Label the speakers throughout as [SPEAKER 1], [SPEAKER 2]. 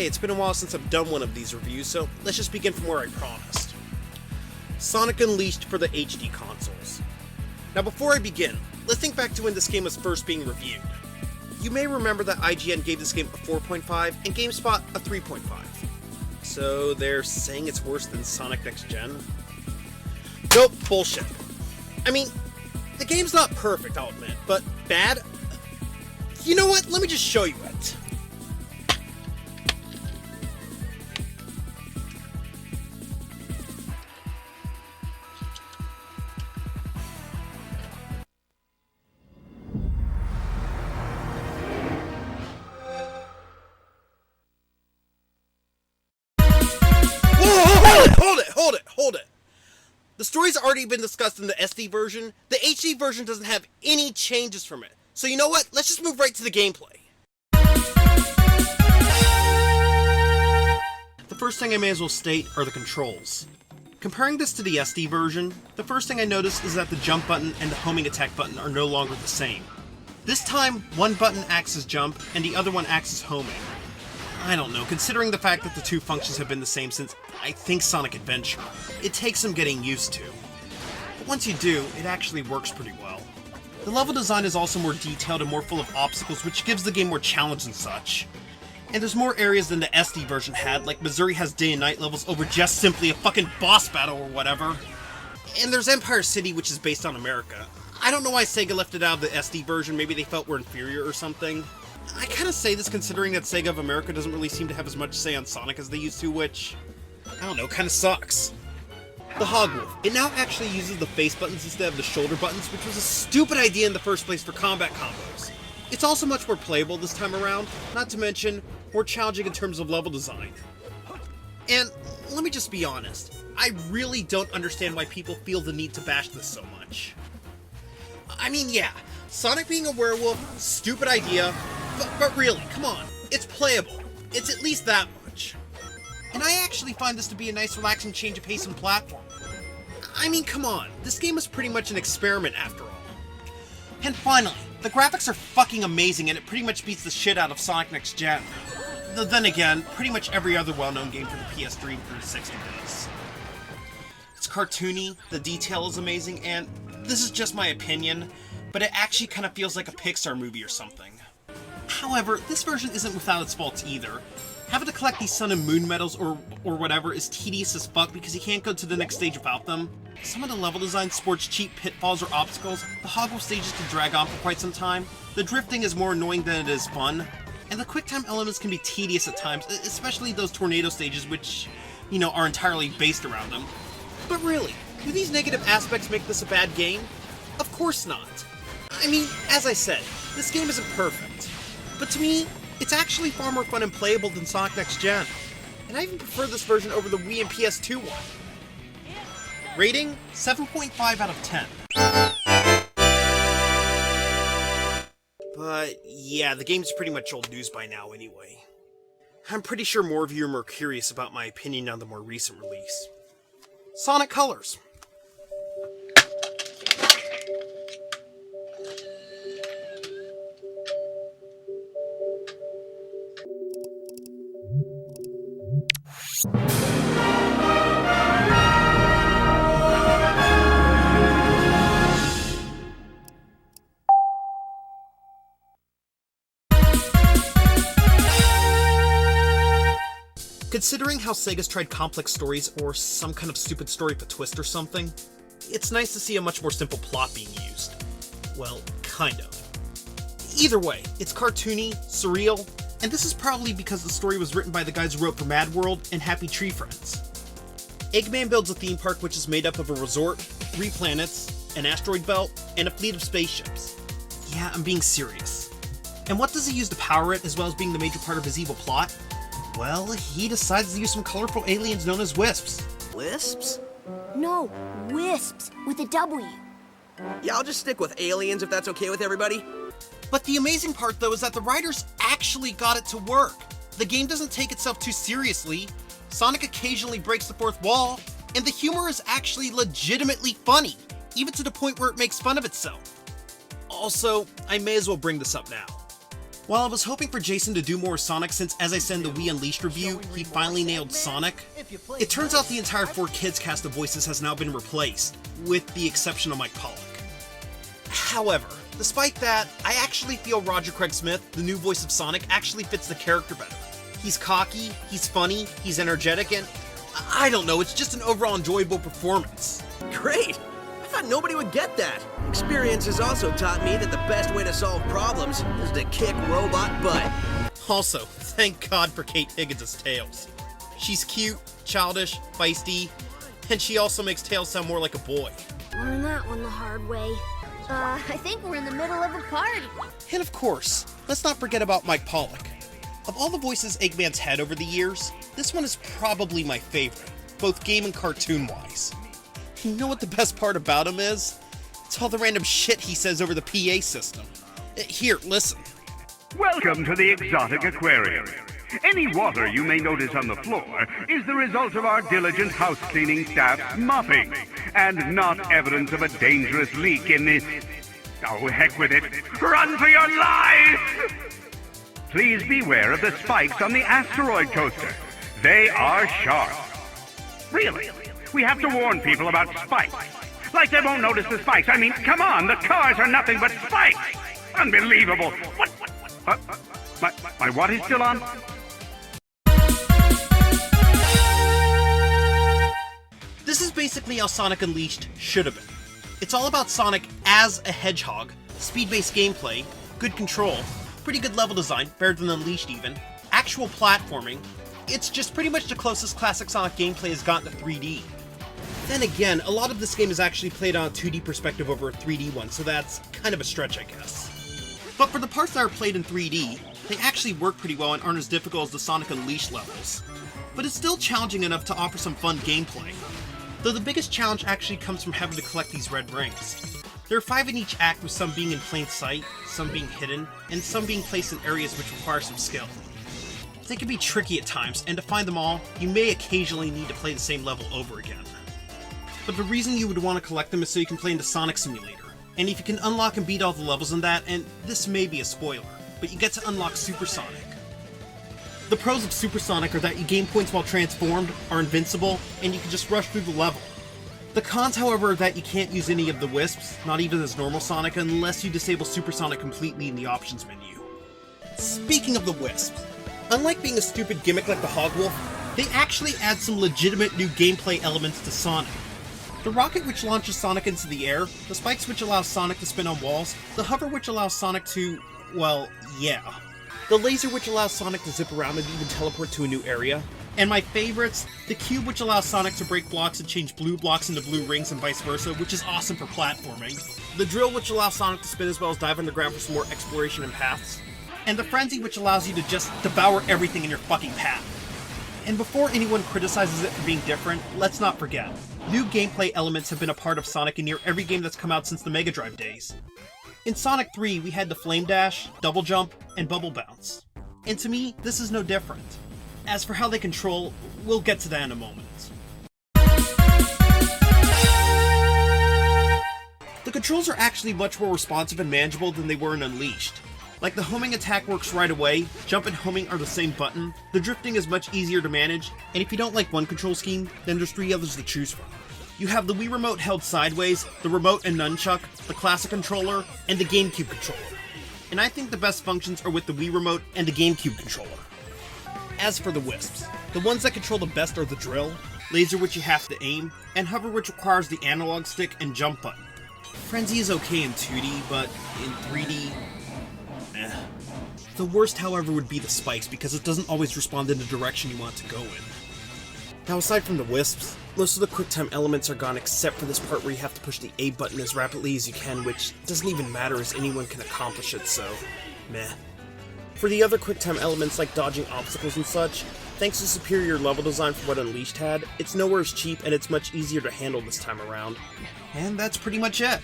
[SPEAKER 1] Okay, it's been a while since I've done one of these reviews, so let's just begin from where I promised. Sonic Unleashed for the HD consoles. Now before I begin, let's think back to when this game was first being reviewed. You may remember that IGN gave this game a 4.5 and GameSpot a 3.5. So they're saying it's worse than Sonic Next Gen? Nope, bullshit. I mean, the game's not perfect, I'll admit, but bad? You know what? Let me just show you it. Hold it! The story's already been discussed in the SD version. The HD version doesn't have any changes from it. So you know what? Let's just move right to the gameplay. The first thing I may as well state are the controls. Comparing this to the SD version, the first thing I noticed is that the jump button and the homing attack button are no longer the same. This time, one button acts as jump and the other one acts as homing. I don't know, considering the fact that the two functions have been the same since, I think, Sonic Adventure. It takes some getting used to. But once you do, it actually works pretty well. The level design is also more detailed and more full of obstacles, which gives the game more challenge and such. And there's more areas than the SD version had, like Missouri has day and night levels over just simply a fucking boss battle or whatever. And there's Empire City, which is based on America. I don't know why Sega left it out of the SD version, maybe they felt we're inferior or something. I kind of say this considering that Sega of America doesn't really seem to have as much say on Sonic as they used to, which, I don't know, kind of sucks. The Hogwolf. It now actually uses the face buttons instead of the shoulder buttons, which was a stupid idea in the first place for combat combos. It's also much more playable this time around, not to mention, more challenging in terms of level design. And, let me just be honest, I really don't understand why people feel the need to bash this so much. I mean, yeah, Sonic being a werewolf, stupid idea, but really, come on, it's playable. It's at least that much. And I actually find this to be a nice relaxing change of pace and platform. I mean, come on, this game is pretty much an experiment after all. And finally, the graphics are fucking amazing and it pretty much beats the shit out of Sonic Next Gen. Though then again, pretty much every other well-known game for the PS3 and 360 does. It's cartoony, the detail is amazing, and this is just my opinion, but it actually kind of feels like a Pixar movie or something. However, this version isn't without its faults either. Having to collect these Sun and Moon medals or whatever is tedious as fuck because you can't go to the next stage without them. Some of the level design sports cheap pitfalls or obstacles, the Hogwarts stages can drag on for quite some time, the drifting is more annoying than it is fun, and the quick time elements can be tedious at times, especially those tornado stages which, you know, are entirely based around them. But really, do these negative aspects make this a bad game? Of course not. I mean, as I said, this game isn't perfect. But to me, it's actually far more fun and playable than Sonic Next Gen. And I even prefer this version over the Wii and PS2 one. Rating, 7.5 out of 10. But yeah, the game's pretty much old news by now anyway. I'm pretty sure more of you are more curious about my opinion on the more recent release. Sonic Colors. Considering how Sega's tried complex stories or some kind of stupid story with a twist or something, it's nice to see a much more simple plot being used. Well, kind of. Either way, it's cartoony, surreal, and this is probably because the story was written by the guys who wrote for Mad World and Happy Tree Friends. Eggman builds a theme park which is made up of a resort, 3 planets, an asteroid belt, and a fleet of spaceships. Yeah, I'm being serious. And what does he use to power it as well as being the major part of his evil plot? Well, he decides to use some colorful aliens known as wisps.
[SPEAKER 2] Wisps?
[SPEAKER 3] No, wisps with a W.
[SPEAKER 2] Yeah, I'll just stick with aliens if that's okay with everybody.
[SPEAKER 1] But the amazing part though is that the writers actually got it to work. The game doesn't take itself too seriously, Sonic occasionally breaks the fourth wall, and the humor is actually legitimately funny, even to the point where it makes fun of itself. Also, I may as well bring this up now. While I was hoping for Jason to do more Sonic since, as I said in the Wii Unleashed review, he finally nailed Sonic, it turns out the entire 4Kids cast of voices has now been replaced, with the exception of Mike Pollock. However, despite that, I actually feel Roger Craig Smith, the new voice of Sonic, actually fits the character better. He's cocky, he's funny, he's energetic, and I don't know, it's just an overall enjoyable performance.
[SPEAKER 2] Great! I thought nobody would get that. Experience has also taught me that the best way to solve problems is to kick robot butt.
[SPEAKER 1] Also, thank God for Kate Higgins' Tails. She's cute, childish, feisty, and she also makes Tails sound more like a boy.
[SPEAKER 3] Learned that one the hard way. I think we're in the middle of a party.
[SPEAKER 1] And of course, let's not forget about Mike Pollock. Of all the voices Eggman's had over the years, this one is probably my favorite, both game and cartoon-wise. You know what the best part about him is? It's all the random shit he says over the PA system. Here, listen.
[SPEAKER 4] Welcome to the exotic aquarium. Any water you may notice on the floor is the result of our diligent house-cleaning staff's mopping, and not evidence of a dangerous leak in this... Oh, heck with it. Run for your lives! Please beware of the spikes on the asteroid coaster. They are sharp. Really? We have to warn people about spikes. Like they won't notice the spikes. I mean, come on, the cars are nothing but spikes. Unbelievable. What? My what is still on?
[SPEAKER 1] This is basically how Sonic Unleashed should have been. It's all about Sonic as a hedgehog, speed-based gameplay, good control, pretty good level design, better than Unleashed even, actual platforming. It's just pretty much the closest classic Sonic gameplay has gotten to 3D. Then again, a lot of this game is actually played on a 2D perspective over a 3D one, so that's kind of a stretch, I guess. But for the parts that are played in 3D, they actually work pretty well and aren't as difficult as the Sonic Unleashed levels. But it's still challenging enough to offer some fun gameplay. Though the biggest challenge actually comes from having to collect these red rings. There are 5 in each act, with some being in plain sight, some being hidden, and some being placed in areas which require some skill. They can be tricky at times, and to find them all, you may occasionally need to play the same level over again. But the reason you would want to collect them is so you can play into Sonic Simulator. And if you can unlock and beat all the levels in that, and this may be a spoiler, but you get to unlock Super Sonic. The pros of Super Sonic are that you gain points while transformed, are invincible, and you can just rush through the level. The cons, however, are that you can't use any of the Wisps, not even as normal Sonic, unless you disable Super Sonic completely in the options menu. Speaking of the Wisps, unlike being a stupid gimmick like the Hogwolf, they actually add some legitimate new gameplay elements to Sonic. The rocket which launches Sonic into the air, the spikes which allow Sonic to spin on walls, the hover which allows Sonic to... well, yeah. The laser which allows Sonic to zip around and even teleport to a new area. And my favorites, the cube which allows Sonic to break blocks and change blue blocks into blue rings and vice versa, which is awesome for platforming. The drill which allows Sonic to spin as well as dive underground for some more exploration and paths. And the frenzy which allows you to just devour everything in your fucking path. And before anyone criticizes it for being different, let's not forget, new gameplay elements have been a part of Sonic in near every game that's come out since the Mega Drive days. In Sonic 3, we had the Flame Dash, Double Jump, and Bubble Bounce. And to me, this is no different. As for how they control, we'll get to that in a moment. The controls are actually much more responsive and manageable than they were in Unleashed. Like, the homing attack works right away, jump and homing are the same button, the drifting is much easier to manage, and if you don't like one control scheme, then there's 3 others to choose from. You have the Wii Remote held sideways, the remote and nunchuck, the classic controller, and the GameCube controller. And I think the best functions are with the Wii Remote and the GameCube controller. As for the Wisps, the ones that control the best are the drill, laser which you have to aim, and hover which requires the analog stick and jump button. Frenzy is okay in 2D, but in 3D... The worst, however, would be the spikes, because it doesn't always respond in the direction you want to go in. Now, aside from the Wisps, most of the QuickTime elements are gone except for this part where you have to push the A button as rapidly as you can, which doesn't even matter as anyone can accomplish it, so meh. For the other QuickTime elements like dodging obstacles and such, thanks to superior level design from what Unleashed had, it's nowhere as cheap and it's much easier to handle this time around. And that's pretty much it.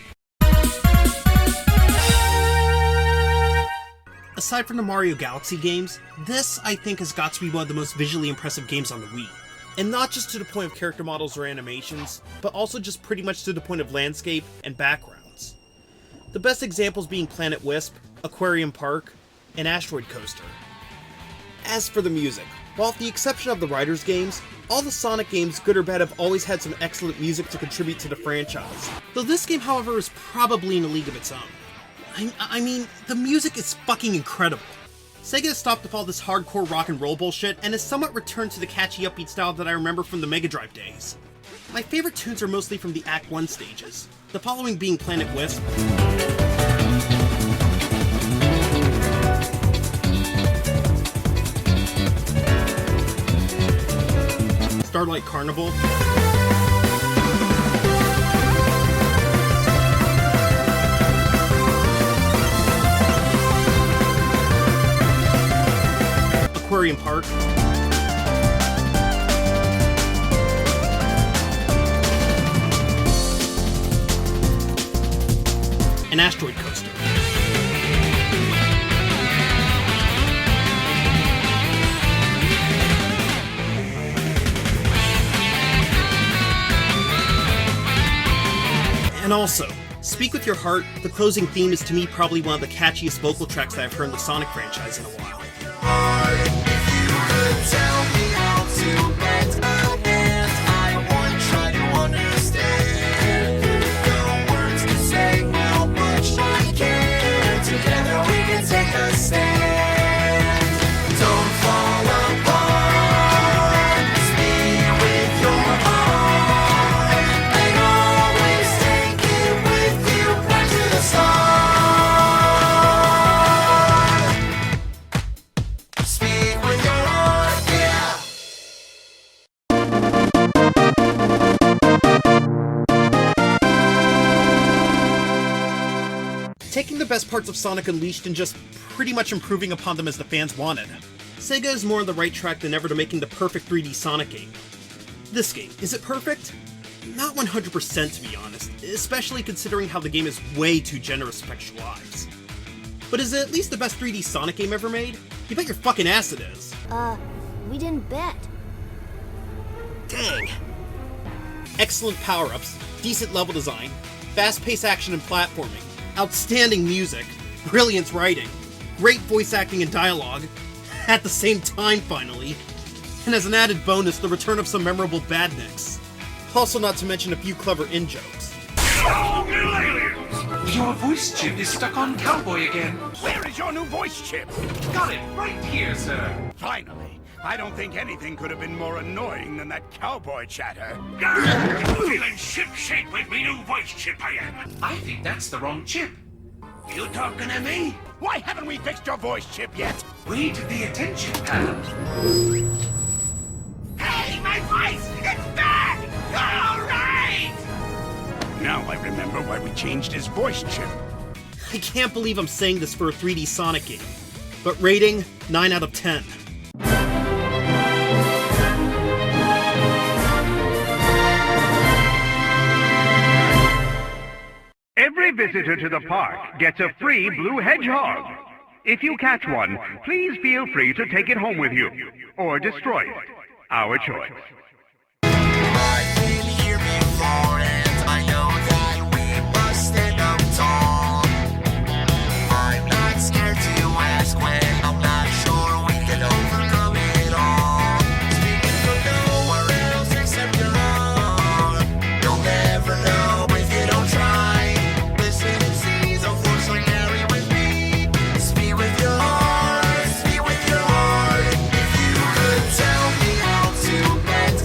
[SPEAKER 1] Aside from the Mario Galaxy games, this, I think, has got to be one of the most visually impressive games on the Wii. And not just to the point of character models or animations, but also just pretty much to the point of landscape and backgrounds. The best examples being Planet Wisp, Aquarium Park, and Asteroid Coaster. As for the music, well, with the exception of the Riders games, all the Sonic games, good or bad, have always had some excellent music to contribute to the franchise. Though this game, however, is probably in a league of its own. I mean, the music is fucking incredible. Sega has stopped with all this hardcore rock and roll bullshit, and has somewhat returned to the catchy upbeat style that I remember from the Mega Drive days. My favorite tunes are mostly from the Act 1 stages, the following being Planet Wisp, Starlight Carnival, Aquarium Park, and Asteroid Coaster. And also, Speak With Your Heart, the closing theme is to me probably one of the catchiest vocal tracks that I've heard in the Sonic franchise in a while. Taking the best parts of Sonic Unleashed and just pretty much improving upon them as the fans wanted, Sega is more on the right track than ever to making the perfect 3D Sonic game. This game, is it perfect? Not 100% to be honest, especially considering how the game is way too generous with extra lives. But is it at least the best 3D Sonic game ever made? You bet your fucking ass it is.
[SPEAKER 3] We didn't bet.
[SPEAKER 2] Dang.
[SPEAKER 1] Excellent power-ups, decent level design, fast-paced action and platforming, outstanding music, brilliant writing, great voice acting and dialogue, at the same time finally, and as an added bonus, the return of some memorable badniks. Also not to mention a few clever in-jokes.
[SPEAKER 5] Your voice chip is stuck on Cowboy again.
[SPEAKER 4] Where is your new voice chip?
[SPEAKER 5] Got it right here, sir.
[SPEAKER 4] Finally. I don't think anything could have been more annoying than that cowboy chatter.
[SPEAKER 6] Feeling ship-shape with me new voice chip I am.
[SPEAKER 5] I think that's the wrong chip.
[SPEAKER 6] You talking to me?
[SPEAKER 4] Why haven't we fixed your voice chip yet?
[SPEAKER 5] Read the attention pattern.
[SPEAKER 6] Hey, my voice! It's back! All right!
[SPEAKER 4] Now I remember why we changed his voice chip.
[SPEAKER 1] I can't believe I'm saying this for a 3D Sonic game, but rating, 9 out of 10.
[SPEAKER 4] Every visitor to the park gets a free blue hedgehog. If you catch one, please feel free to take it home with you, or destroy it. Our choice.
[SPEAKER 7] I've been here before and I know that we must stand up tall. I'm not scared to ask when I'm not sure we can overcome it all. Speaking from nowhere else except your own. You'll never know if you don't try. Listen and see the force will carry with me. Speak with your heart, speak with your heart. If you could tell me how to bet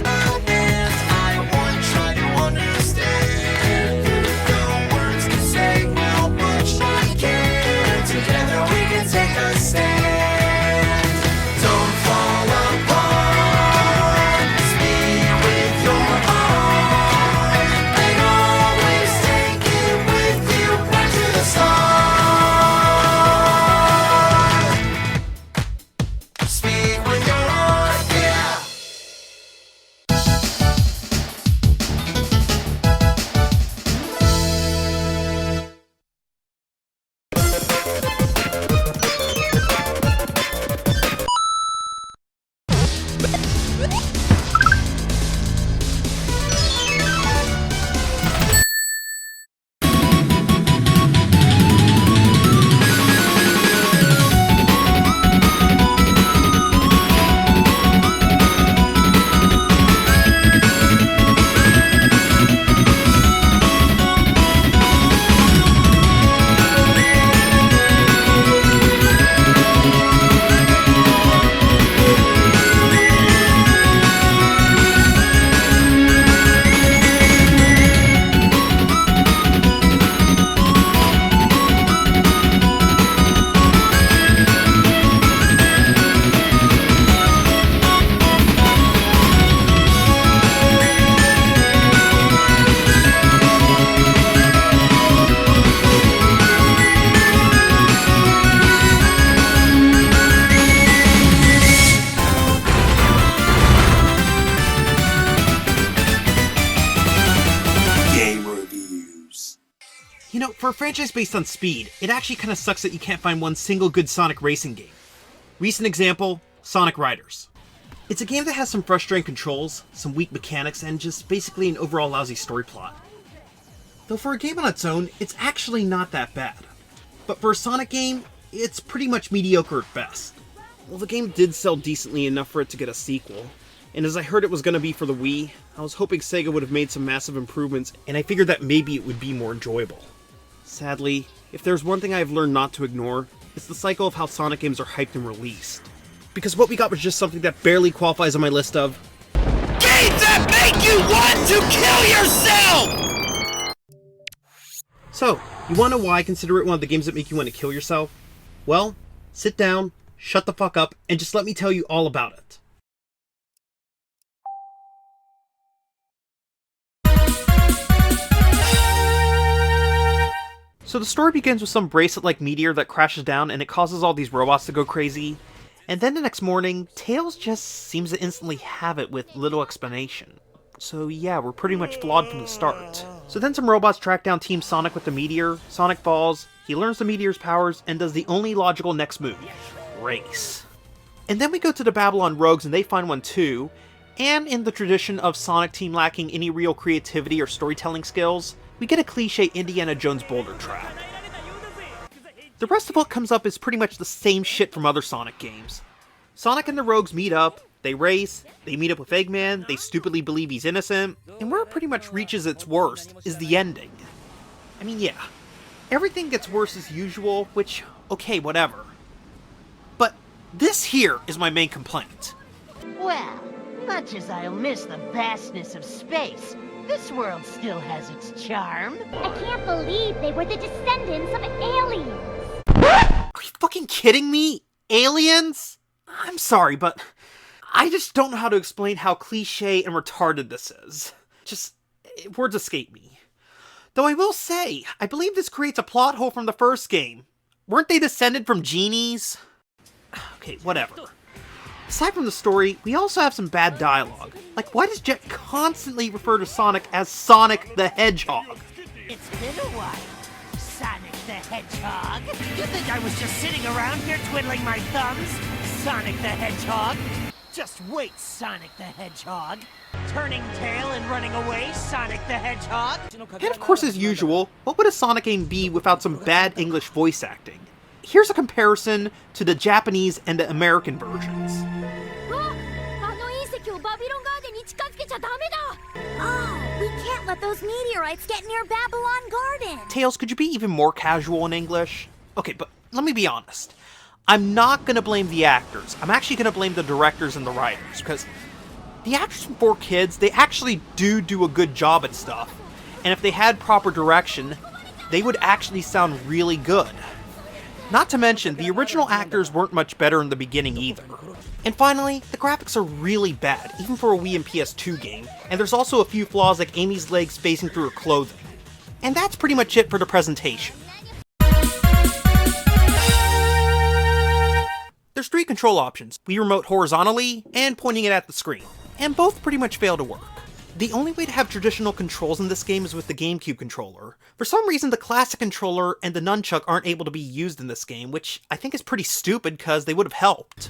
[SPEAKER 1] You know, for a franchise based on speed, it actually kind of sucks that you can't find one single good Sonic racing game. Recent example, Sonic Riders. It's a game that has some frustrating controls, some weak mechanics, and just basically an overall lousy story plot. Though for a game on its own, it's actually not that bad. But for a Sonic game, it's pretty much mediocre at best. Well, the game did sell decently enough for it to get a sequel, and as I heard it was going to be for the Wii, I was hoping Sega would have made some massive improvements, and I figured that maybe it would be more enjoyable. Sadly, if there's one thing I've learned not to ignore, it's the cycle of how Sonic games are hyped and released. Because what we got was just something that barely qualifies on my list of games that make you want to kill yourself! So, you wanna know why I consider it one of the games that make you want to kill yourself? Well, sit down, shut the fuck up, and just let me tell you all about it. So the story begins with some bracelet-like meteor that crashes down and it causes all these robots to go crazy. And then the next morning, Tails just seems to instantly have it with little explanation. So yeah, we're pretty much flawed from the start. So then some robots track down Team Sonic with the meteor, Sonic falls, he learns the meteor's powers, and does the only logical next move. Race. And then we go to the Babylon Rogues and they find one too, and in the tradition of Sonic Team lacking any real creativity or storytelling skills, we get a cliche Indiana Jones boulder trap. The rest of what comes up is pretty much the same shit from other Sonic games. Sonic and the Rogues meet up, they race, they meet up with Eggman, they stupidly believe he's innocent, and where it pretty much reaches its worst is the ending. I mean, yeah, everything gets worse as usual, which, okay, whatever. But this here is my main complaint.
[SPEAKER 8] Well, much as I'll miss the vastness of space, this world still has its charm.
[SPEAKER 3] I can't believe they were the descendants of aliens.
[SPEAKER 1] Are you fucking kidding me? Aliens? I'm sorry, but I just don't know how to explain how cliche and retarded this is. Words escape me. Though I will say, I believe this creates a plot hole from the first game. Weren't they descended from genies? Okay, whatever. Aside from the story, we also have some bad dialogue. Like, why does Jet constantly refer to Sonic as Sonic the Hedgehog?
[SPEAKER 8] It's been a while, Sonic the Hedgehog. You think I was just sitting around here twiddling my thumbs? Sonic the Hedgehog? Just wait, Sonic the Hedgehog. Turning tail and running away, Sonic the Hedgehog.
[SPEAKER 1] And of course, as usual, what would a Sonic game be without some bad English voice acting? Here's a comparison to the Japanese and the American versions.
[SPEAKER 3] Oh, we can't let those meteorites get near Babylon Garden.
[SPEAKER 1] Tails, could you be even more casual in English? Okay, but let me be honest. I'm not gonna blame the actors. I'm actually gonna blame the directors and the writers, because the actors from 4 Kids, they actually do a good job at stuff. And if they had proper direction, they would actually sound really good. Not to mention, the original actors weren't much better in the beginning either. And finally, the graphics are really bad, even for a Wii and PS2 game, and there's also a few flaws like Amy's legs spacing through her clothing. And that's pretty much it for the presentation. There's 3 control options, Wii Remote horizontally, and pointing it at the screen, and both pretty much fail to work. The only way to have traditional controls in this game is with the GameCube controller. For some reason, the classic controller and the nunchuck aren't able to be used in this game, which I think is pretty stupid because they would have helped.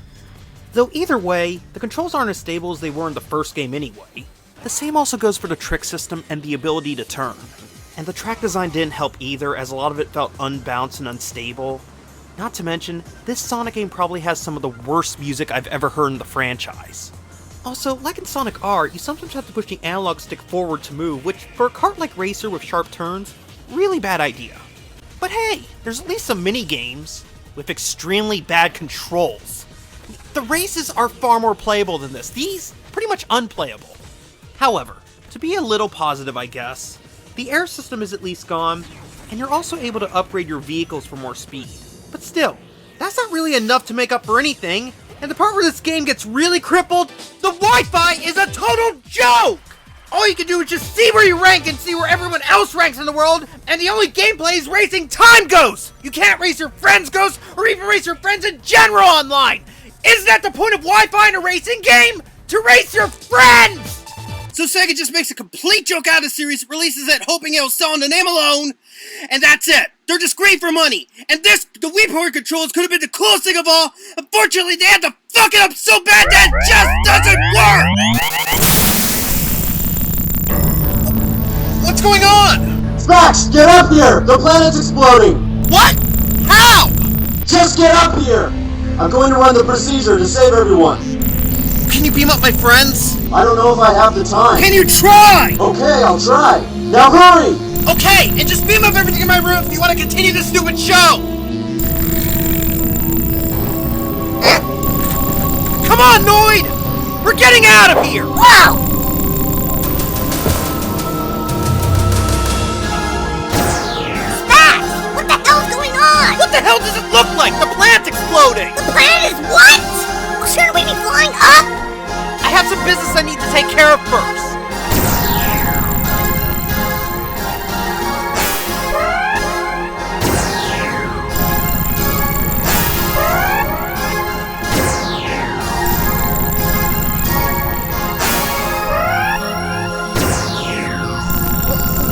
[SPEAKER 1] Though either way, the controls aren't as stable as they were in the first game anyway. The same also goes for the trick system and the ability to turn. And the track design didn't help either, as a lot of it felt unbalanced and unstable. Not to mention, this Sonic game probably has some of the worst music I've ever heard in the franchise. Also, like in Sonic R, you sometimes have to push the analog stick forward to move, which, for a kart like racer with sharp turns, really bad idea. But hey, there's at least some mini-games with extremely bad controls. The races are far more playable than this, these, pretty much unplayable. However, to be a little positive I guess, the air system is at least gone, and you're also able to upgrade your vehicles for more speed. But still, that's not really enough to make up for anything. And the part where this game gets really crippled, the Wi-Fi is a total joke! All you can do is just see where you rank and see where everyone else ranks in the world, and the only gameplay is racing time ghosts! You can't race your friends' ghosts, or even race your friends in general online! Isn't that the point of Wi-Fi in a racing game? To race your friends! So Sega just makes a complete joke out of the series, releases it hoping it'll sell on the name alone, And that's it! They're just great for money! And this, the Wii Power Controls, could have been the coolest thing of all! Unfortunately, they had to fuck it up so bad that it just doesn't work! What's going on?
[SPEAKER 9] Spax, get up here! The planet's exploding!
[SPEAKER 1] What? How?
[SPEAKER 9] Just get up here! I'm going to run the procedure to save everyone.
[SPEAKER 1] Can you beam up my friends?
[SPEAKER 9] I don't know if I have the time.
[SPEAKER 1] Can you try?
[SPEAKER 9] Okay, I'll try. Now hurry!
[SPEAKER 1] Okay, and just beam up everything in my room if you want to continue this stupid show! Come on, Noid! We're getting out of here!
[SPEAKER 3] Wow! Spax! What the hell's going on?
[SPEAKER 1] What the hell does it look like? The planet's exploding!
[SPEAKER 3] The planet is what? Well, shouldn't we be flying up?
[SPEAKER 1] I have some business I need to take care of first.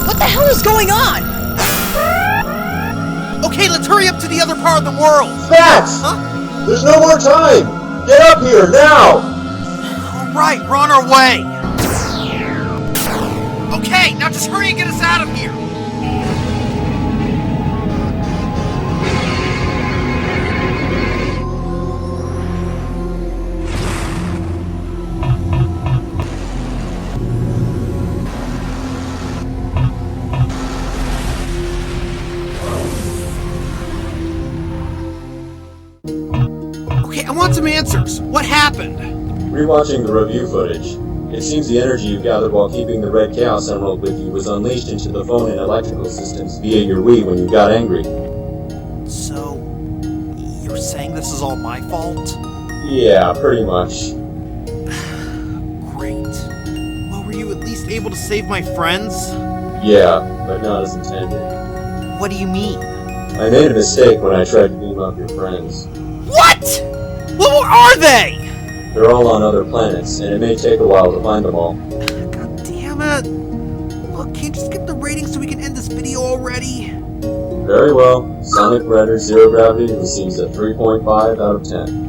[SPEAKER 10] What the hell is going on?
[SPEAKER 1] Okay, let's hurry up to the other part of the world.
[SPEAKER 9] Spax!
[SPEAKER 1] Huh?
[SPEAKER 9] There's no more time! Get up here, now!
[SPEAKER 1] Alright, we're on our way. Okay, now just hurry and get us out of here. Okay, I want some answers. What happened?
[SPEAKER 9] Rewatching the review footage, it seems the energy you gathered while keeping the Red Chaos Emerald with you was unleashed into the phone and electrical systems via your Wii when you got angry.
[SPEAKER 1] So, you're saying this is all my fault?
[SPEAKER 9] Yeah, pretty much.
[SPEAKER 1] Great. Well, were you at least able to save my friends?
[SPEAKER 9] Yeah, but not as intended.
[SPEAKER 1] What do you mean?
[SPEAKER 9] I made a mistake when I tried to beam up your friends.
[SPEAKER 1] What? Well, where are they?
[SPEAKER 9] They're all on other planets, and it may take a while to find them all.
[SPEAKER 1] God damn it. Look, can't you just get the rating so we can end this video already?
[SPEAKER 9] Very well. Sonic Redder Zero Gravity receives a 3.5 out of 10.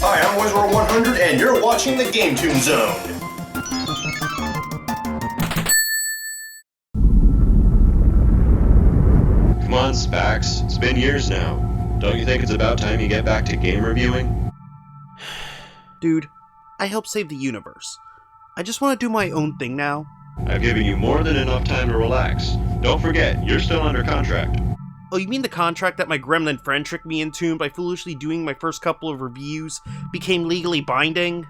[SPEAKER 11] Hi, I'm Wizard100, and you're watching the Game Tune Zone.
[SPEAKER 12] Come on, Spax. It's been years now. Don't you think it's about time you get back to game reviewing?
[SPEAKER 1] Dude, I helped save the universe. I just want to do my own thing now.
[SPEAKER 12] I've given you more than enough time to relax. Don't forget, you're still under contract.
[SPEAKER 1] Oh, you mean the contract that my gremlin friend tricked me into by foolishly doing my first couple of reviews became legally binding?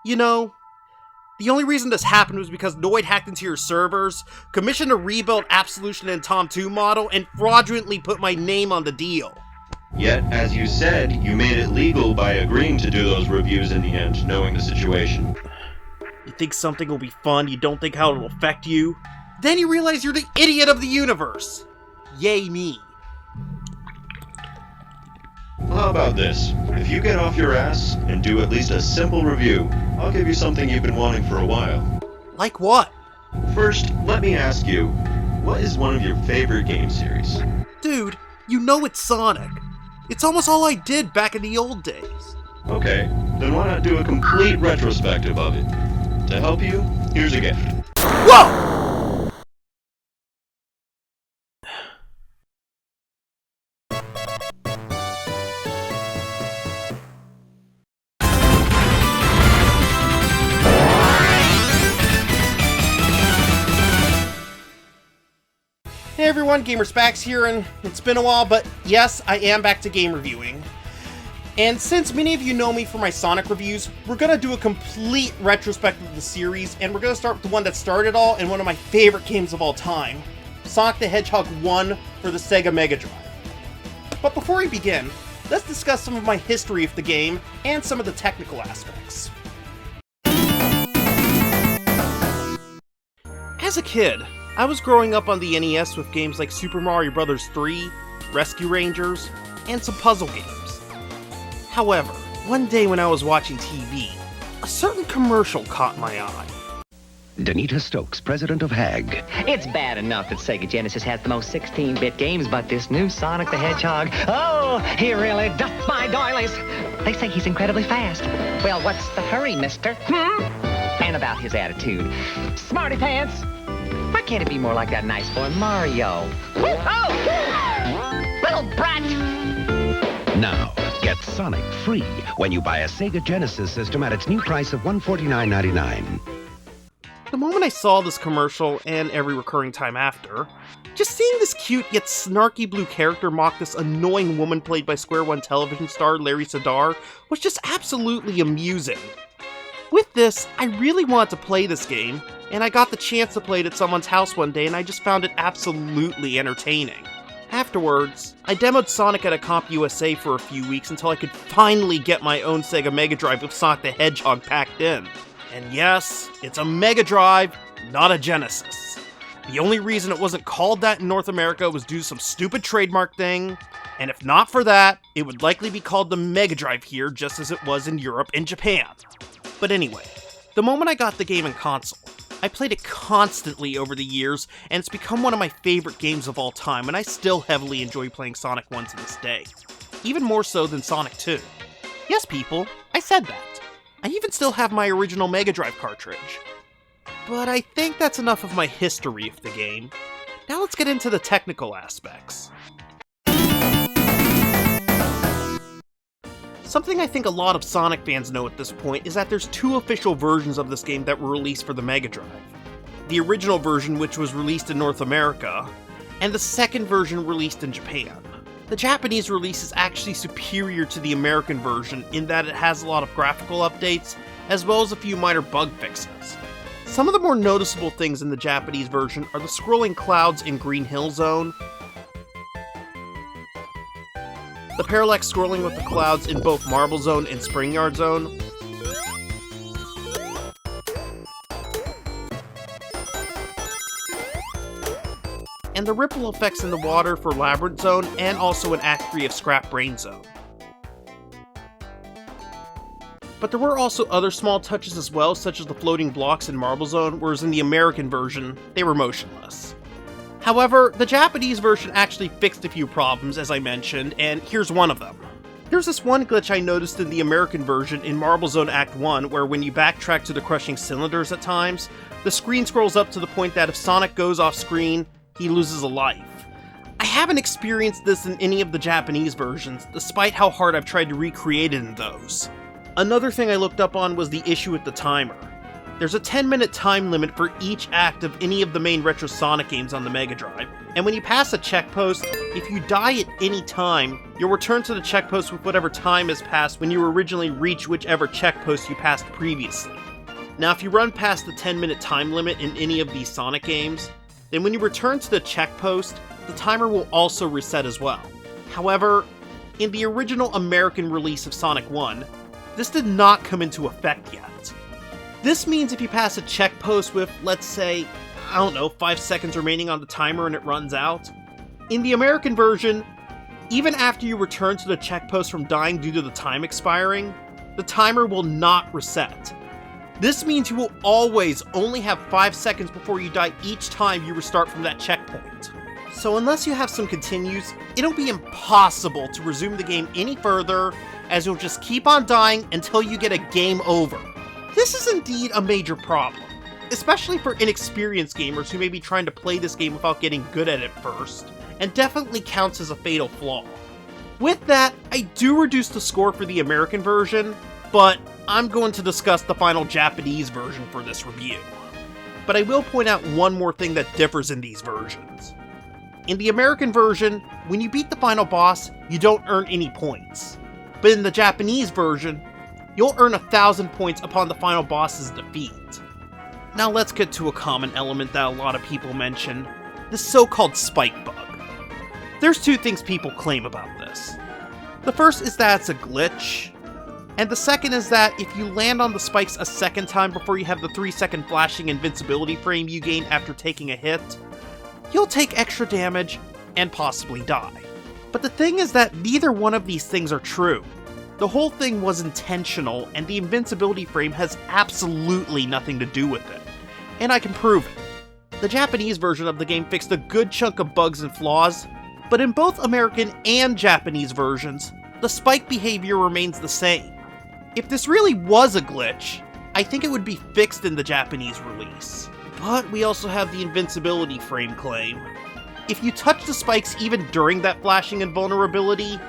[SPEAKER 1] You know, The only reason this happened was because Noid hacked into your servers, commissioned a rebuild Absolution and Tom 2 model, and fraudulently put my name on the deal.
[SPEAKER 12] Yet, as you said, you made it legal by agreeing to do those reviews in the end, knowing the situation.
[SPEAKER 1] You think something will be fun, you don't think how it'll affect you? Then you realize you're the idiot of the universe! Yay me.
[SPEAKER 12] Well, how about this? If you get off your ass and do at least a simple review, I'll give you something you've been wanting for a while.
[SPEAKER 1] Like what?
[SPEAKER 12] First, let me ask you, what is one of your favorite game series?
[SPEAKER 1] Dude, you know it's Sonic. It's almost all I did back in the old days.
[SPEAKER 12] Okay, then why not do a complete retrospective of it? To help you, here's a gift.
[SPEAKER 1] Whoa! Hey everyone, Gamer Spax here, and it's been a while, but yes, I am back to game reviewing. And since many of you know me for my Sonic reviews, we're gonna do a complete retrospective of the series, and we're gonna start with the one that started it all and one of my favorite games of all time, Sonic the Hedgehog 1 for the Sega Mega Drive. But before we begin, let's discuss some of my history of the game and some of the technical aspects. As a kid, I was growing up on the NES with games like Super Mario Bros. 3, Rescue Rangers, and some puzzle games. However, one day when I was watching TV, a certain commercial caught my eye.
[SPEAKER 13] Danita Stokes, president of HAG.
[SPEAKER 14] It's bad enough that Sega Genesis has the most 16-bit games, but this new Sonic the Hedgehog, oh, he really doth my doilies. They say he's incredibly fast. Well, what's the hurry, mister? And about his attitude. Smarty pants! Why can't it be more like that nice boy Mario? Oh! Little brat!
[SPEAKER 13] Now, get Sonic free when you buy a Sega Genesis system at its new price of $149.99.
[SPEAKER 1] The moment I saw this commercial, and every recurring time after, just seeing this cute yet snarky blue character mock this annoying woman played by Square One television star Larry Sadar was just absolutely amusing. With this, I really wanted to play this game, and I got the chance to play it at someone's house one day, and I just found it absolutely entertaining. Afterwards, I demoed Sonic at a Comp USA for a few weeks until I could finally get my own Sega Mega Drive with Sonic the Hedgehog packed in. And yes, it's a Mega Drive, not a Genesis. The only reason it wasn't called that in North America was due to some stupid trademark thing, and if not for that, it would likely be called the Mega Drive here just as it was in Europe and Japan. But anyway, the moment I got the game in console, I played it constantly over the years, and it's become one of my favorite games of all time, and I still heavily enjoy playing Sonic 1 to this day. Even more so than Sonic 2. Yes, people, I said that. I even still have my original Mega Drive cartridge. But I think that's enough of my history of the game. Now let's get into the technical aspects. Something I think a lot of Sonic fans know at this point is that there's two official versions of this game that were released for the Mega Drive. The original version, which was released in North America, and the second version released in Japan. The Japanese release is actually superior to the American version in that it has a lot of graphical updates, as well as a few minor bug fixes. Some of the more noticeable things in the Japanese version are the scrolling clouds in Green Hill Zone, the parallax scrolling with the clouds in both Marble Zone and Spring Yard Zone, and the ripple effects in the water for Labyrinth Zone, and also in Act 3 of Scrap Brain Zone. But there were also other small touches as well, such as the floating blocks in Marble Zone, whereas in the American version, they were motionless. However, the Japanese version actually fixed a few problems, as I mentioned, and here's one of them. There's this one glitch I noticed in the American version in Marble Zone Act 1, where when you backtrack to the crushing cylinders at times, the screen scrolls up to the point that if Sonic goes off screen, he loses a life. I haven't experienced this in any of the Japanese versions, despite how hard I've tried to recreate it in those. Another thing I looked up on was the issue with the timer. There's a 10-minute time limit for each act of any of the main Retro Sonic games on the Mega Drive, and when you pass a checkpost, if you die at any time, you'll return to the checkpost with whatever time has passed when you originally reached whichever checkpost you passed previously. Now, if you run past the 10-minute time limit in any of these Sonic games, then when you return to the checkpost, the timer will also reset as well. However, in the original American release of Sonic 1, this did not come into effect yet. This means if you pass a checkpost with, let's say, 5 seconds remaining on the timer and it runs out, in the American version, even after you return to the checkpost from dying due to the time expiring, the timer will not reset. This means you will always only have 5 seconds before you die each time you restart from that checkpoint. So unless you have some continues, it'll be impossible to resume the game any further, as you'll just keep on dying until you get a game over. This is indeed a major problem, especially for inexperienced gamers who may be trying to play this game without getting good at it first, and definitely counts as a fatal flaw. With that, I do reduce the score for the American version, but I'm going to discuss the final Japanese version for this review. But I will point out one more thing that differs in these versions. In the American version, when you beat the final boss, you don't earn any points. But in the Japanese version, you'll earn 1,000 points upon the final boss's defeat. Now let's get to a common element that a lot of people mention, the so-called spike bug. There's two things people claim about this. The first is that it's a glitch, and the second is that if you land on the spikes a second time before you have the 3-second flashing invincibility frame you gain after taking a hit, you'll take extra damage and possibly die. But the thing is that neither one of these things are true. The whole thing was intentional, and the invincibility frame has absolutely nothing to do with it. And I can prove it. The Japanese version of the game fixed a good chunk of bugs and flaws, but in both American and Japanese versions, the spike behavior remains the same. If this really was a glitch, I think it would be fixed in the Japanese release. But we also have the invincibility frame claim. If you touch the spikes even during that flashing invulnerability,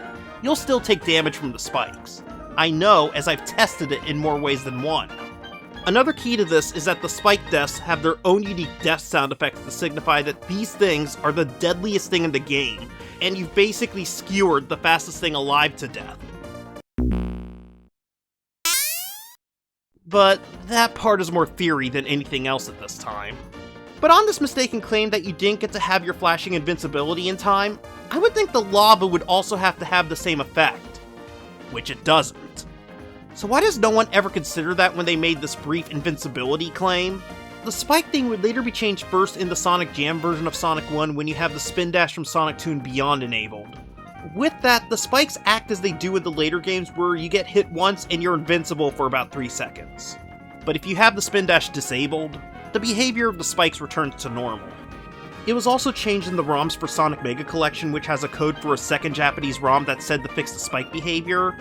[SPEAKER 1] you'll still take damage from the spikes. I know, as I've tested it in more ways than one. Another key to this is that the spike deaths have their own unique death sound effects to signify that these things are the deadliest thing in the game, and you've basically skewered the fastest thing alive to death. But that part is more theory than anything else at this time. But on this mistaken claim that you didn't get to have your flashing invincibility in time, I would think the lava would also have to have the same effect, which it doesn't. So why does no one ever consider that when they made this brief invincibility claim? The spike thing would later be changed first in the Sonic Jam version of Sonic 1 when you have the spin dash from Sonic 2 and Beyond enabled. With that, the spikes act as they do in the later games where you get hit once and you're invincible for about 3 seconds. But if you have the spin dash disabled, the behavior of the spikes returns to normal. It was also changed in the ROMs for Sonic Mega Collection, which has a code for a second Japanese ROM that's said to fix the spike behavior.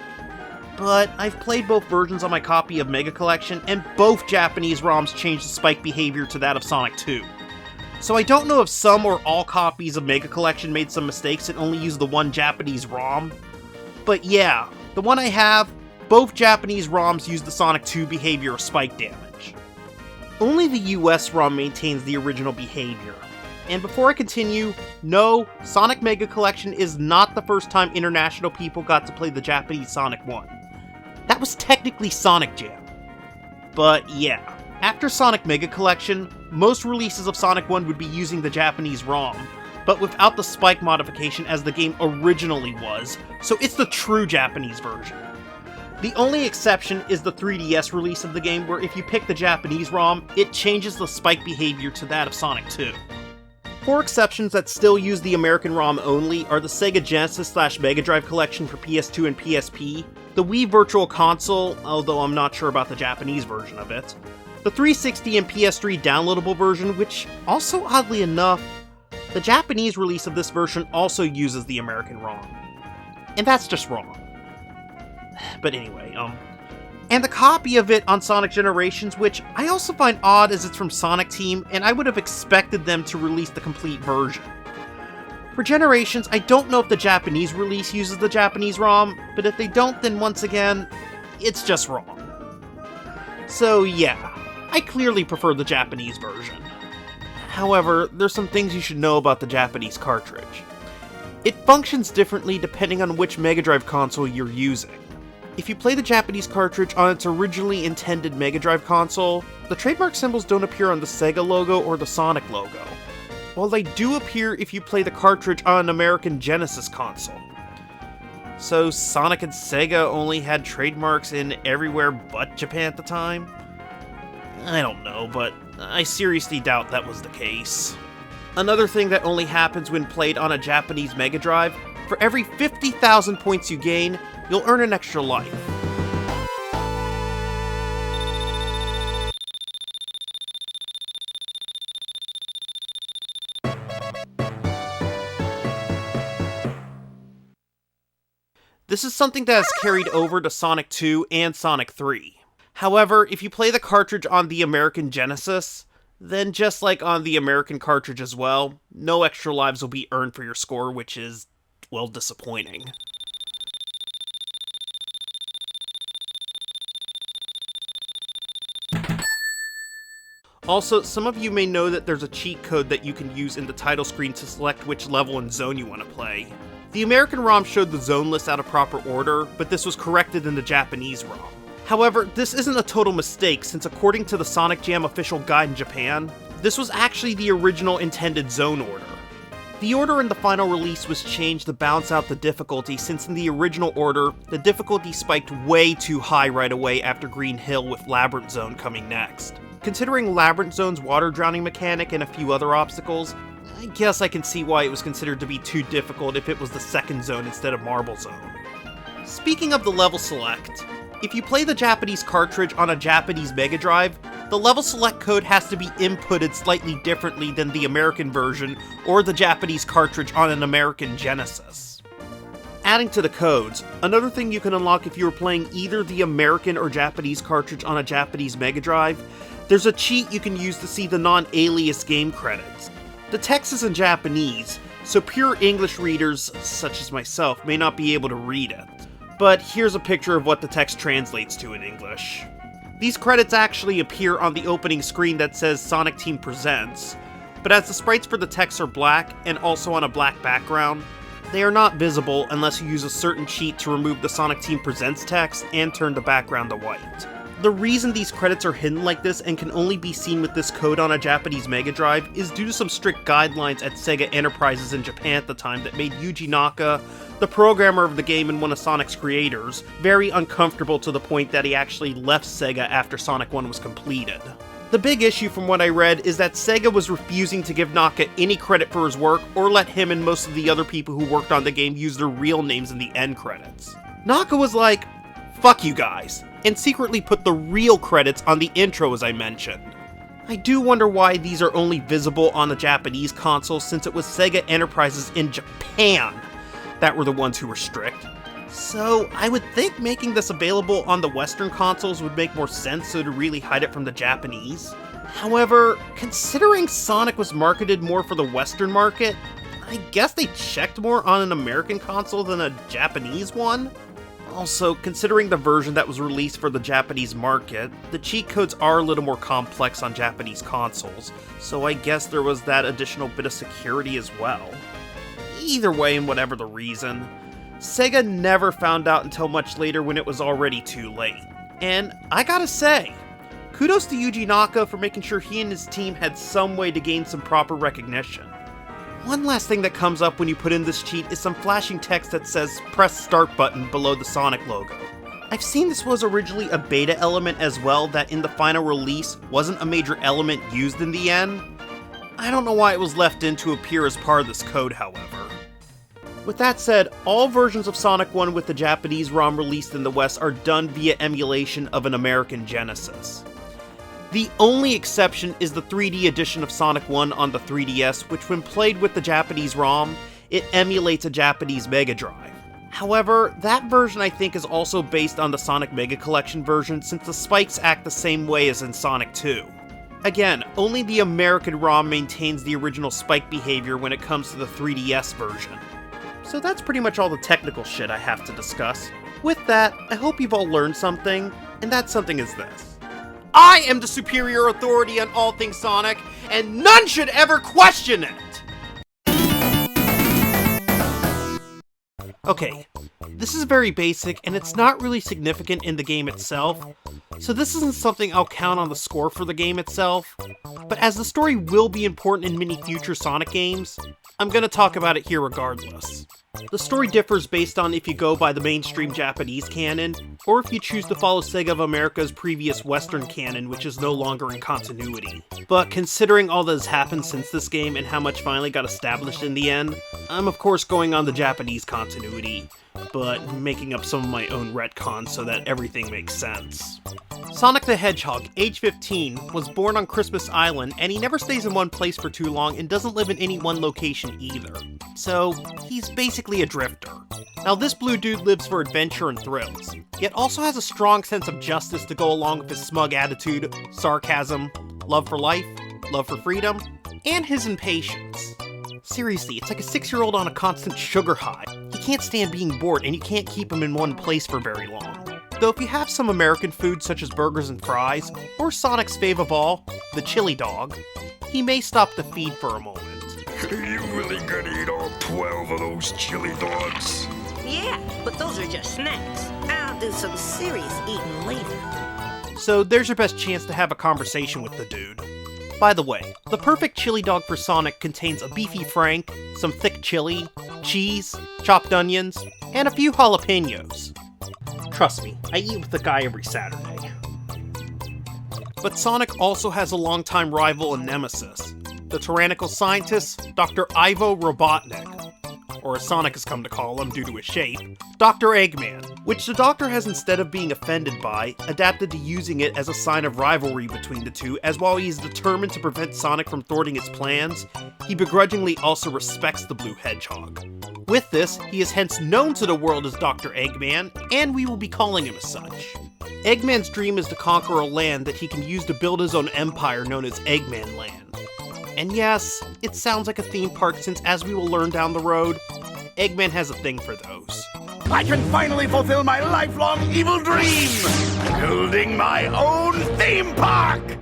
[SPEAKER 1] But I've played both versions on my copy of Mega Collection, and both Japanese ROMs changed the spike behavior to that of Sonic 2. So I don't know if some or all copies of Mega Collection made some mistakes and only used the one Japanese ROM. But yeah, the one I have, both Japanese ROMs use the Sonic 2 behavior of spike damage. Only the US ROM maintains the original behavior. And before I continue, no, Sonic Mega Collection is not the first time international people got to play the Japanese Sonic 1. That was technically Sonic Jam. But yeah, after Sonic Mega Collection, most releases of Sonic 1 would be using the Japanese ROM, but without the spike modification as the game originally was, so it's the true Japanese version. The only exception is the 3DS release of the game, where if you pick the Japanese ROM, it changes the spike behavior to that of Sonic 2. 4 exceptions that still use the American ROM only are the Sega Genesis/Mega Drive collection for PS2 and PSP, the Wii Virtual Console, although I'm not sure about the Japanese version of it, the 360 and PS3 downloadable version, which, also oddly enough, the Japanese release of this version also uses the American ROM. And that's just wrong. But anyway, and the copy of it on Sonic Generations, which I also find odd as it's from Sonic Team, and I would have expected them to release the complete version. For Generations, I don't know if the Japanese release uses the Japanese ROM, but if they don't, then once again, it's just wrong. So yeah, I clearly prefer the Japanese version. However, there's some things you should know about the Japanese cartridge. It functions differently depending on which Mega Drive console you're using. If you play the Japanese cartridge on its originally intended Mega Drive console, the trademark symbols don't appear on the Sega logo or the Sonic logo, while they do appear if you play the cartridge on an American Genesis console. So Sonic and Sega only had trademarks in everywhere but Japan at the time? I don't know, but I seriously doubt that was the case. Another thing that only happens when played on a Japanese Mega Drive, for every 50,000 points you gain, you'll earn an extra life. This is something that has carried over to Sonic 2 and Sonic 3. However, if you play the cartridge on the American Genesis, then just like on the American cartridge as well, no extra lives will be earned for your score, which is, well, disappointing. Also, some of you may know that there's a cheat code that you can use in the title screen to select which level and zone you want to play. The American ROM showed the zone list out of proper order, but this was corrected in the Japanese ROM. However, this isn't a total mistake, since according to the Sonic Jam official guide in Japan, this was actually the original intended zone order. The order in the final release was changed to balance out the difficulty, since in the original order, the difficulty spiked way too high right away after Green Hill, with Labyrinth Zone coming next. Considering Labyrinth Zone's water drowning mechanic and a few other obstacles, I guess I can see why it was considered to be too difficult if it was the second zone instead of Marble Zone. Speaking of the level select, if you play the Japanese cartridge on a Japanese Mega Drive, the level select code has to be inputted slightly differently than the American version or the Japanese cartridge on an American Genesis. Adding to the codes, another thing you can unlock if you are playing either the American or Japanese cartridge on a Japanese Mega Drive, there's a cheat you can use to see the non-alias game credits. The text is in Japanese, so pure English readers, such as myself, may not be able to read it. But here's a picture of what the text translates to in English. These credits actually appear on the opening screen that says Sonic Team Presents, but as the sprites for the text are black and also on a black background, they are not visible unless you use a certain cheat to remove the Sonic Team Presents text and turn the background to white. The reason these credits are hidden like this and can only be seen with this code on a Japanese Mega Drive is due to some strict guidelines at Sega Enterprises in Japan at the time that made Yuji Naka, the programmer of the game and one of Sonic's creators, very uncomfortable to the point that he actually left Sega after Sonic 1 was completed. The big issue from what I read is that Sega was refusing to give Naka any credit for his work or let him and most of the other people who worked on the game use their real names in the end credits. Naka was like, "Fuck you guys," and secretly put the real credits on the intro as I mentioned. I do wonder why these are only visible on the Japanese console, since it was Sega Enterprises in Japan that were the ones who were strict. So I would think making this available on the Western consoles would make more sense, so to really hide it from the Japanese. However, considering Sonic was marketed more for the Western market, I guess they checked more on an American console than a Japanese one? Also, considering the version that was released for the Japanese market, the cheat codes are a little more complex on Japanese consoles, so I guess there was that additional bit of security as well. Either way, and whatever the reason, Sega never found out until much later when it was already too late. And I gotta say, kudos to Yuji Naka for making sure he and his team had some way to gain some proper recognition. One last thing that comes up when you put in this cheat is some flashing text that says "Press Start" button below the Sonic logo. I've seen this was originally a beta element as well that in the final release wasn't a major element used in the end. I don't know why it was left in to appear as part of this code, however. With that said, all versions of Sonic 1 with the Japanese ROM released in the West are done via emulation of an American Genesis. The only exception is the 3D edition of Sonic 1 on the 3DS, which when played with the Japanese ROM, it emulates a Japanese Mega Drive. However, that version I think is also based on the Sonic Mega Collection version, since the spikes act the same way as in Sonic 2. Again, only the American ROM maintains the original spike behavior when it comes to the 3DS version. So that's pretty much all the technical shit I have to discuss. With that, I hope you've all learned something, and that something is this. I am the superior authority on all things Sonic, and none should ever question it! Okay, This is very basic, and it's not really significant in the game itself, so this isn't something I'll count on the score for the game itself, but as the story will be important in many future Sonic games, I'm gonna talk about it here regardless. The story differs based on if you go by the mainstream Japanese canon, or if you choose to follow Sega of America's previous Western canon, which is no longer in continuity. But considering all that has happened since this game and how much finally got established in the end, I'm of course going on the Japanese continuity, but making up some of my own retcons so that everything makes sense. Sonic the Hedgehog, age 15, was born on Christmas Island, and he never stays in one place for too long and doesn't live in any one location either. So, he's basically a drifter. Now this blue dude lives for adventure and thrills, yet also has a strong sense of justice to go along with his smug attitude, sarcasm, love for life, love for freedom, and his impatience. Seriously, it's like a 6-year-old on a constant sugar high. He can't stand being bored, and you can't keep him in one place for very long. Though if you have some American food such as burgers and fries, or Sonic's fave of all, the chili dog, he may stop the feed for a moment.
[SPEAKER 6] You really gonna eat all 12 of those chili dogs?
[SPEAKER 15] Yeah, but those are just snacks. I'll do some serious eating later.
[SPEAKER 1] So there's your best chance to have a conversation with the dude. By the way, the perfect chili dog for Sonic contains a beefy frank, some thick chili, cheese, chopped onions, and a few jalapenos. Trust me, I eat with the guy every Saturday. But Sonic also has a longtime rival and nemesis, the tyrannical scientist, Dr. Ivo Robotnik, or as Sonic has come to call him due to his shape, Dr. Eggman, which the Doctor has, instead of being offended by, adapted to using it as a sign of rivalry between the two, as while he is determined to prevent Sonic from thwarting his plans, he begrudgingly also respects the Blue Hedgehog. With this, he is hence known to the world as Dr. Eggman, and we will be calling him as such. Eggman's dream is to conquer a land that he can use to build his own empire known as Eggman Land. And yes, it sounds like a theme park since, as we will learn down the road, Eggman has a thing for those.
[SPEAKER 6] I can finally fulfill my lifelong evil dream! Building my own theme park!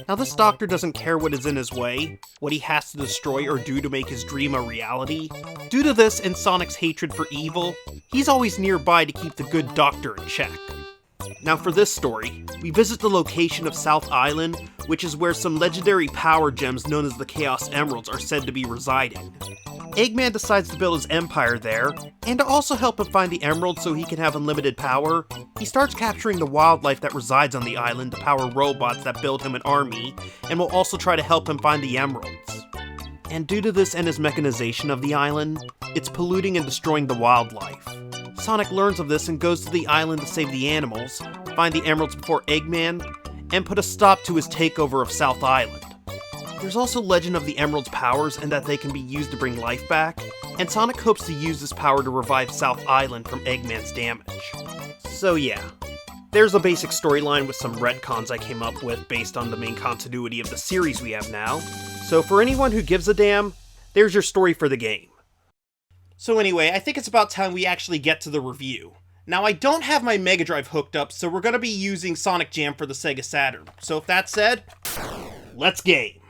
[SPEAKER 1] Now this Doctor doesn't care what is in his way, what he has to destroy or do to make his dream a reality. Due to this and Sonic's hatred for evil, he's always nearby to keep the good Doctor in check. Now for this story, we visit the location of South Island, which is where some legendary power gems known as the Chaos Emeralds are said to be residing. Eggman decides to build his empire there, and to also help him find the emeralds so he can have unlimited power, he starts capturing the wildlife that resides on the island to power robots that build him an army, and will also try to help him find the emeralds. And due to this and his mechanization of the island, it's polluting and destroying the wildlife. Sonic learns of this and goes to the island to save the animals, find the emeralds before Eggman, and put a stop to his takeover of South Island. There's also legend of the emerald's powers and that they can be used to bring life back, and Sonic hopes to use this power to revive South Island from Eggman's damage. So yeah, there's a basic storyline with some retcons I came up with based on the main continuity of the series we have now. So for anyone who gives a damn, there's your story for the game. So anyway, I think it's about time we actually get to the review. Now I don't have my Mega Drive hooked up, so we're going to be using Sonic Jam for the Sega Saturn. So if that's said, let's game!